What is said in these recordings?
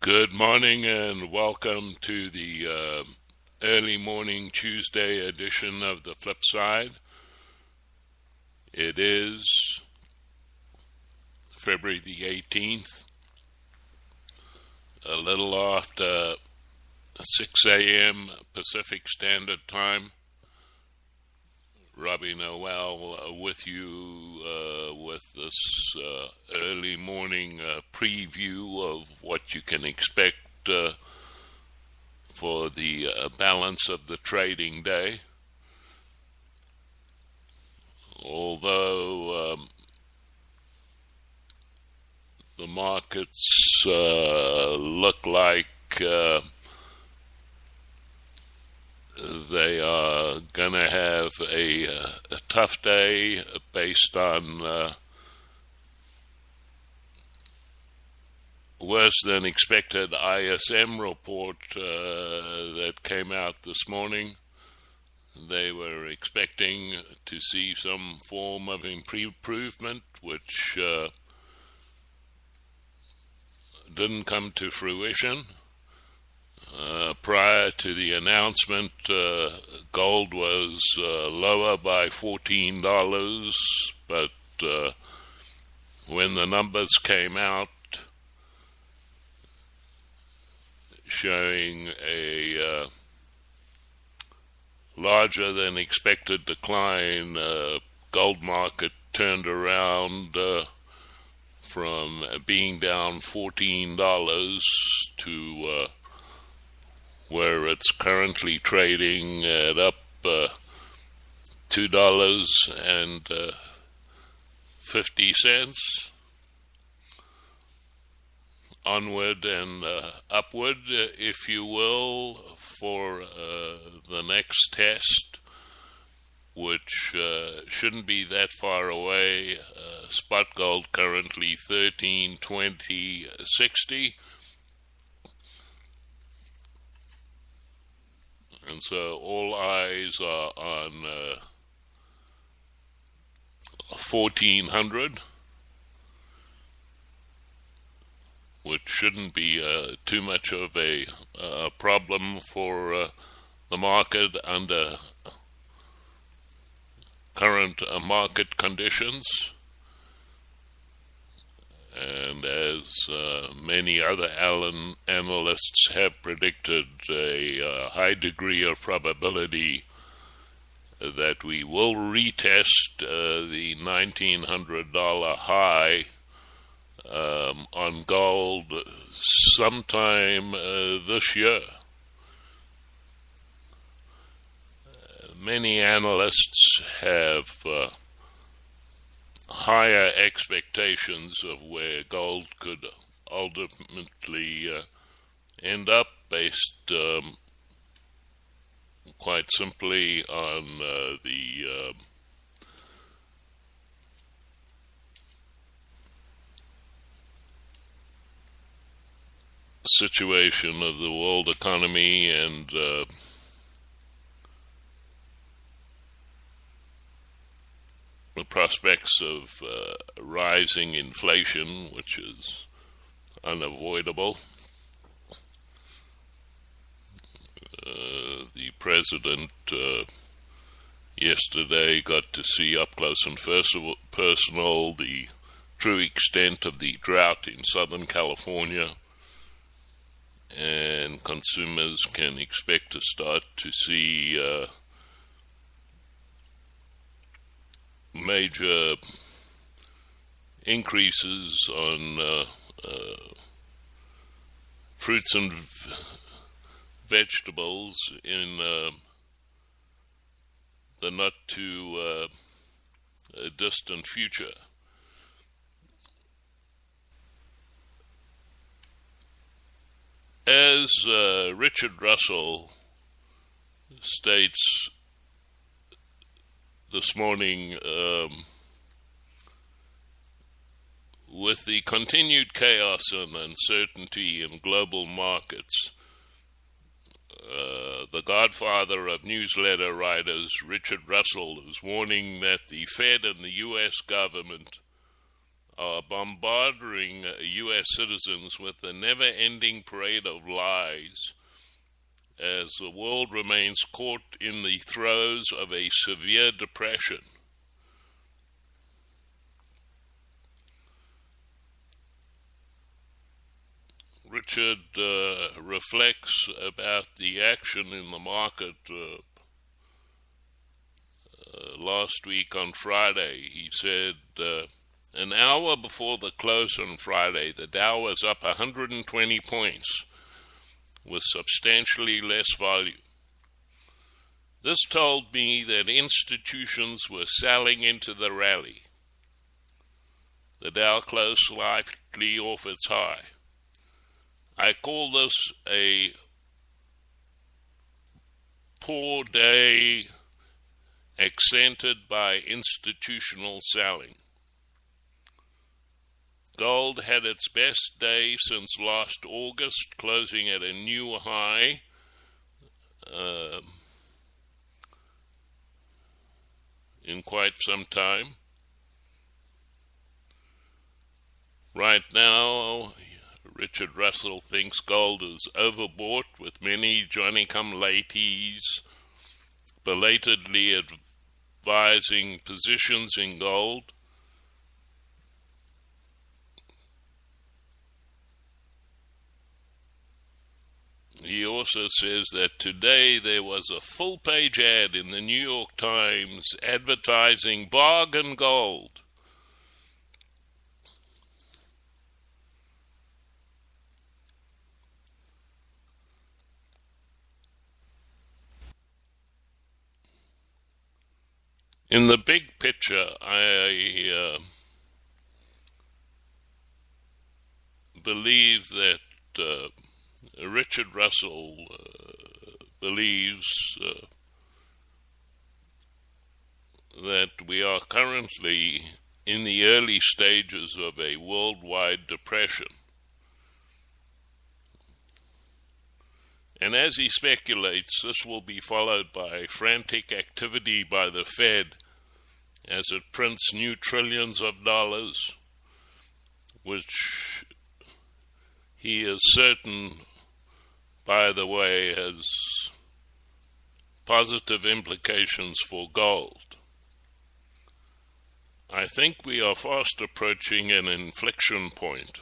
Good morning and welcome to the early morning Tuesday edition of the Flipside. It is February the 18th, a little after 6 a.m. Pacific Standard Time. Robbie Noel with you with this early morning preview of what you can expect for the balance of the trading day. Although the markets look like they are going to have a tough day based on worse than expected ISM report that came out this morning. They were expecting to see some form of improvement, which didn't come to fruition. Prior to the announcement, gold was lower by $14, but when the numbers came out showing a larger than expected decline, gold market turned around from being down $14 to where it's currently trading at up $2.50 onward and upward, if you will, for the next test, which shouldn't be that far away. Spot gold currently $13.20.60. And so all eyes are on 1400, which shouldn't be too much of a problem for the market under current market conditions. And as many other analysts have predicted, a high degree of probability that we will retest the $1,900 high on gold sometime this year. Many analysts have higher expectations of where gold could ultimately end up, based quite simply on the situation of the world economy and the prospects of rising inflation, which is unavoidable. The president yesterday got to see up close and personal the true extent of the drought in Southern California, and consumers can expect to start to see major increases on fruits and vegetables in the not too distant future. As Richard Russell states this morning, with the continued chaos and uncertainty in global markets, the godfather of newsletter writers, Richard Russell, is warning that the Fed and the U.S. government are bombarding U.S. citizens with a never-ending parade of lies as the world remains caught in the throes of a severe depression. Richard reflects about the action in the market last week on Friday. He said, an hour before the close on Friday, the Dow was up 120 points with substantially less volume. This told me that institutions were selling into the rally. The Dow closed slightly off its high. I call this a poor day accented by institutional selling. Gold had its best day since last August, closing at a new high. In quite some time. Right now, Richard Russell thinks gold is overbought, with many Johnny-come-lateys belatedly advising positions in gold. He also says that today there was a full-page ad in the New York Times advertising bargain gold. In the big picture, I believe that Richard Russell believes that we are currently in the early stages of a worldwide depression. And as he speculates, this will be followed by frantic activity by the Fed as it prints new trillions of dollars, which he is certain, by the way, has positive implications for gold. I think we are fast approaching an inflection point.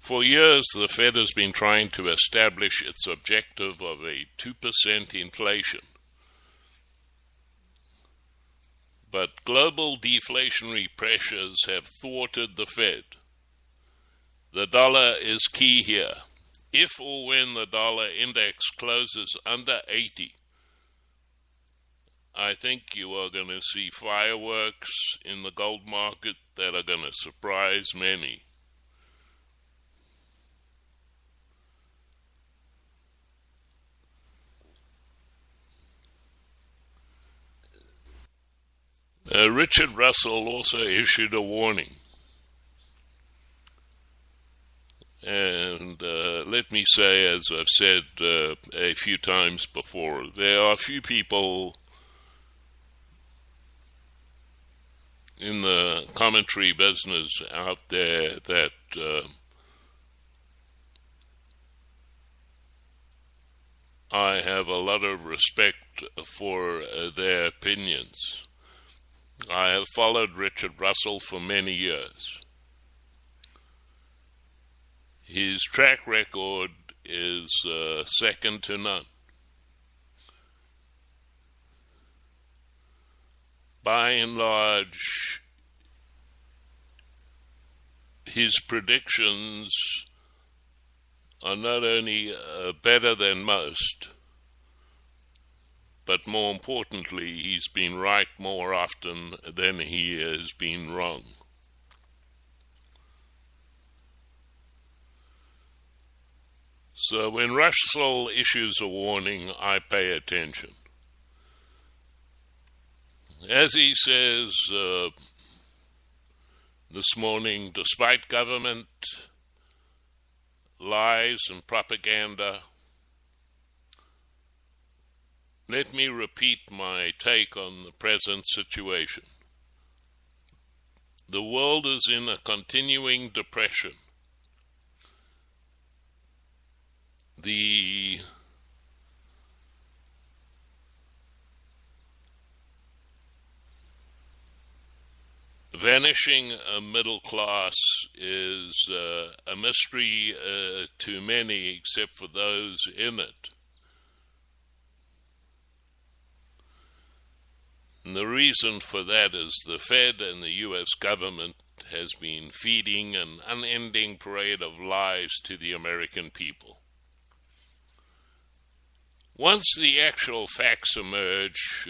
For years, the Fed has been trying to establish its objective of a 2% inflation. But global deflationary pressures have thwarted the Fed. The dollar is key here. If or when the dollar index closes under 80, I think you are going to see fireworks in the gold market that are going to surprise many. Richard Russell also issued a warning. And let me say, as I've said a few times before, there are a few people in the commentary business out there that I have a lot of respect for their opinions. I have followed Richard Russell for many years. His track record is second to none. By and large, his predictions are not only better than most, but more importantly, he's been right more often than he has been wrong. So when Russell issues a warning, I pay attention. As he says this morning, despite government lies and propaganda, Let me repeat my take on the present situation. The world is in a continuing depression. The vanishing middle class is a mystery to many, except for those in it. And the reason for that is the Fed and the U.S. government has been feeding an unending parade of lies to the American people. Once the actual facts emerge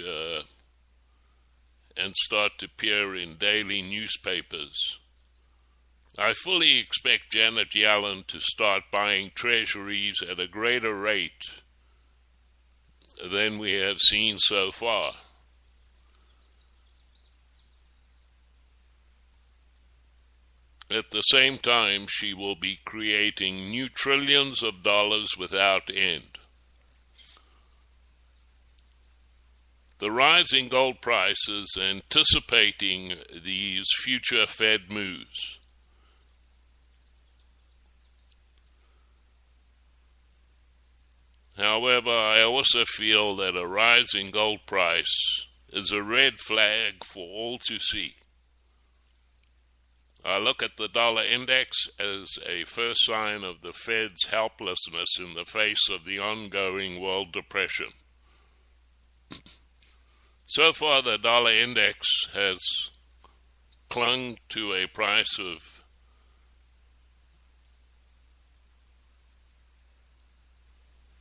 and start to appear in daily newspapers, I fully expect Janet Yellen to start buying treasuries at a greater rate than we have seen so far. At the same time, she will be creating new trillions of dollars without end. The rising gold prices anticipating these future Fed moves. However, I also feel that a rising gold price is a red flag for all to see. I look at the dollar index as a first sign of the Fed's helplessness in the face of the ongoing world depression. So far, the dollar index has clung to a price of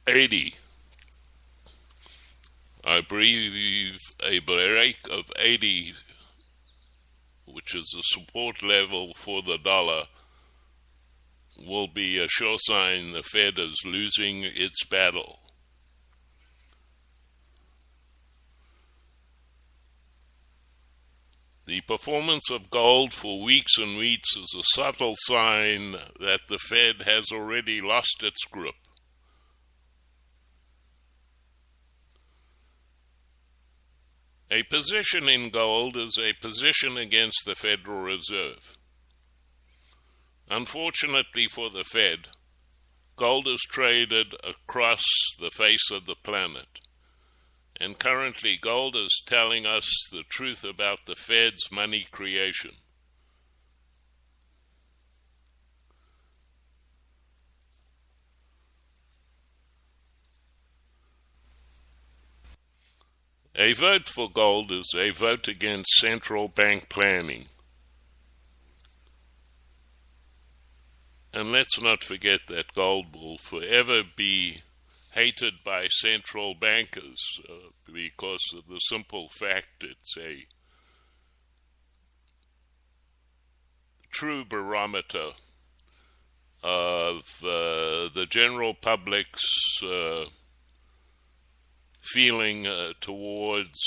$80. I believe a break of 80, which is the support level for the dollar, will be a sure sign the Fed is losing its battle. The performance of gold for weeks and weeks is a subtle sign that the Fed has already lost its grip. A position in gold is a position against the Federal Reserve. Unfortunately for the Fed, gold is traded across the face of the planet. And currently, gold is telling us the truth about the Fed's money creation. A vote for gold is a vote against central bank planning. And let's not forget that gold will forever be hated by central bankers because of the simple fact it's a true barometer of the general public's feeling towards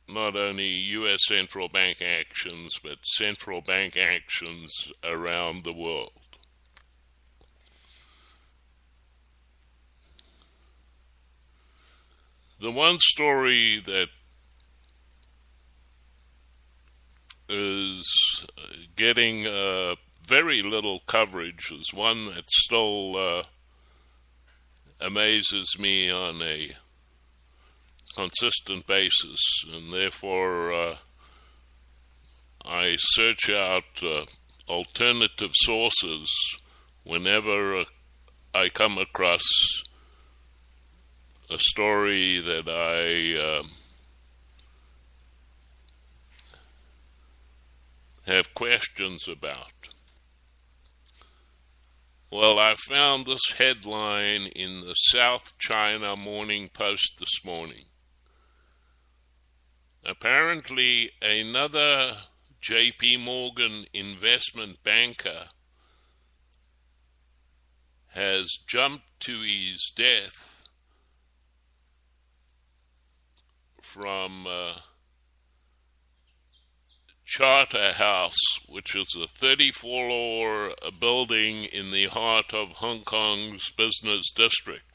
not only U.S. central bank actions, but central bank actions around the world. The one story that is getting very little coverage is one that still amazes me on a consistent basis, and therefore I search out alternative sources whenever I come across a story that I have questions about. Well, I found this headline in the South China Morning Post this morning. Apparently, another J.P. Morgan investment banker has jumped to his death from Charter House, which is a 34-floor building in the heart of Hong Kong's business district.